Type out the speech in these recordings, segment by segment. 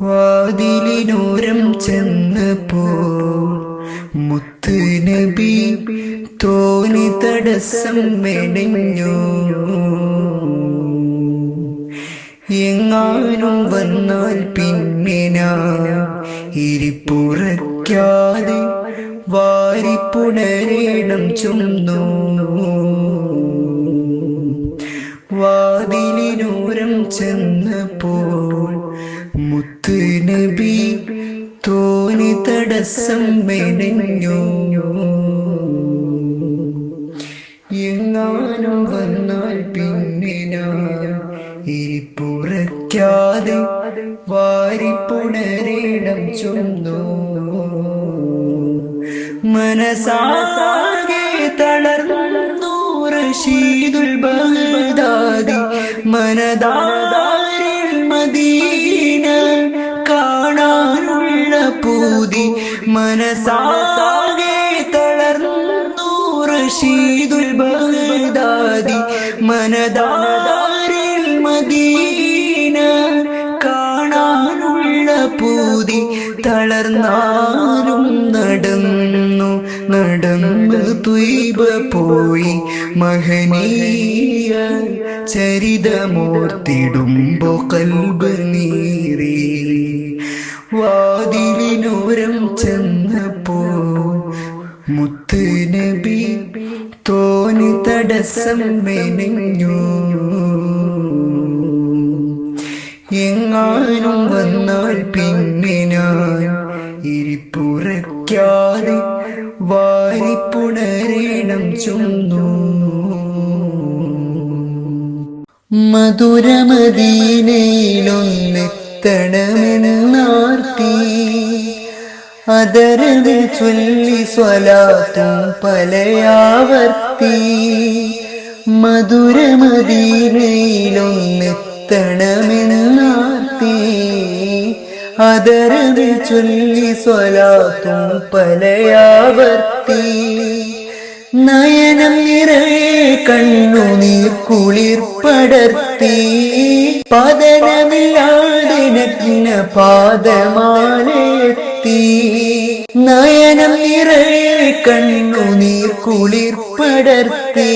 വാതിലിനോരം ചെന്നപ്പോൾ മുത്ത് നബി തോണി തടസ്സം മെനഞ്ഞു. എങ്ങാനും വന്നാൽ പിന്നെ ഇരിപ്പുറയ്ക്കാതെ വാരിപ്പുണരേണം ചുന്നു. വാതിലിനോരം ചെന്നപ്പോൾ മുത്ത് നബി തോണി തടസ്സം മെനഞ്ഞു. എങ്ങാനും വന്നാൽ പിന്നെ ഇരിപ്പുറയ്ക്കാതെ വാരിപ്പുണരേണം ചുന്നു. മനസാകെ തളർന്നു റഷീദുൽ ബഗ്ദാദി. മനതാരിൽ മദീന കാണാനുള്ള പൂതി. മനസാകെ തളർന്നു റഷീദുൽ ബഗ്ദാദി. മനതാരിൽ മദീന കാണാനുള്ള പൂതി. തളർന്നാലും നടന്നു ത്വയ്ബ പോയി. മഹനീയ ചരിതമോർത്തിടുമ്പോ കൽബ് നീറി. വാതിലിനോരം ചെന്നപ്പോൾ മുത്ത് നബി തോണി തടസ്സം മെനഞ്ഞു. എങ്ങാനും വന്നാൽ പിന്നെ ഇരിപ്പുറയ്ക്കാതെ വാരിപ്പുണരേണം ചുന്നു. മധുരമദീനയിലൊന്നെത്തണമെന്നാർത്തി. അതരവിൽ ചൊല്ലി സ്വലാത്തും പലയാവർത്തി. മധുരമദീനയിലൊന്നെത്തണമെന്നാർത്തി. അതരവിൽ ചൊല്ലി സ്വലാത്തും പലയാവർത്തി. നയനം നിറയെ കണ്ണുനീർ കുളിർപ്പടർത്തി. പതനമില്ലാതെ നഗ്ന പാദമാലെത്തി. നയനം നിറയെ കണ്ണുനീർ കുളിർപ്പടർത്തി.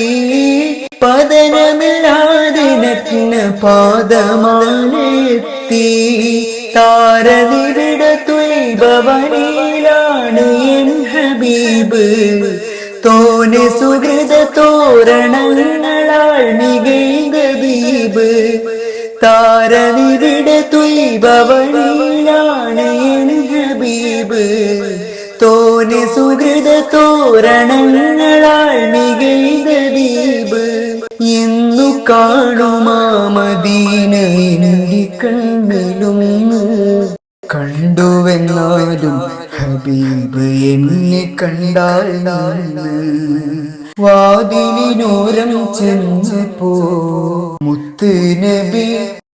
പതനമില്ലാതെ നഗ്ന പാദമാലെത്തി. താരനിവിട ത്വയ്ബവനിലാണ് എൻ ഹബീബ്. തോനെ സുഹൃത തോരണങ്ങളാൽ മികൈന്ത ദീപ്. താരനിവിട ത്വയ്ബവനിലാണ് എൻ ഹബീബ്. തോനെ സുഹൃത തോരണങ്ങളാൽ മികൈന്ത ദീപ്. എന്നു കാണുമാ മദീന എൻ്റെ കണ്ണിലൊന്ന്. കണ്ടുവെന്നാലും ഹബീബ് എന്നെ കണ്ടാൽ നിന്ന്. വാതിലിനോരം ചെന്നപ്പോ മുത്ത് നബി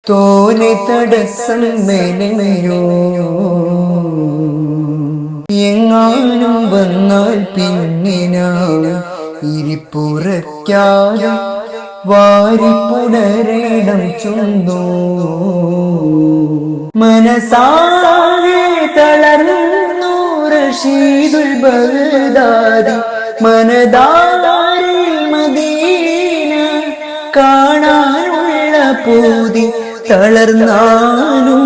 തോണി തടസ്സം മെനഞ്ഞു. എങ്ങാനും വന്നാൽ പിന്നെ ഇരിപ്പുറയ്ക്കാതെ വാരിപ്പുണരേണം ചുന്നു. മനസാകെ തളർന്നു റഷീദുൽ ബഗ്ദാദി. മനതാരിൽ മദീന കാണാനുള്ള പൂതി. തളർന്നാലും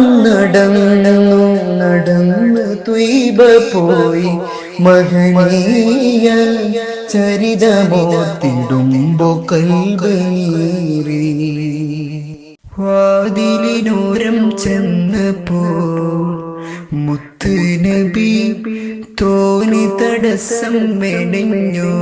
നടന്നു ത്വയ്ബ പോയി. മഹനീയ ചരിതമോർത്തിടുമ്പോ കൽബ് നീറി. വാതിലിനോരം ചെന്നപ്പോൾ മുത്ത് നബി തോണി തടസ്സം മെനഞ്ഞു.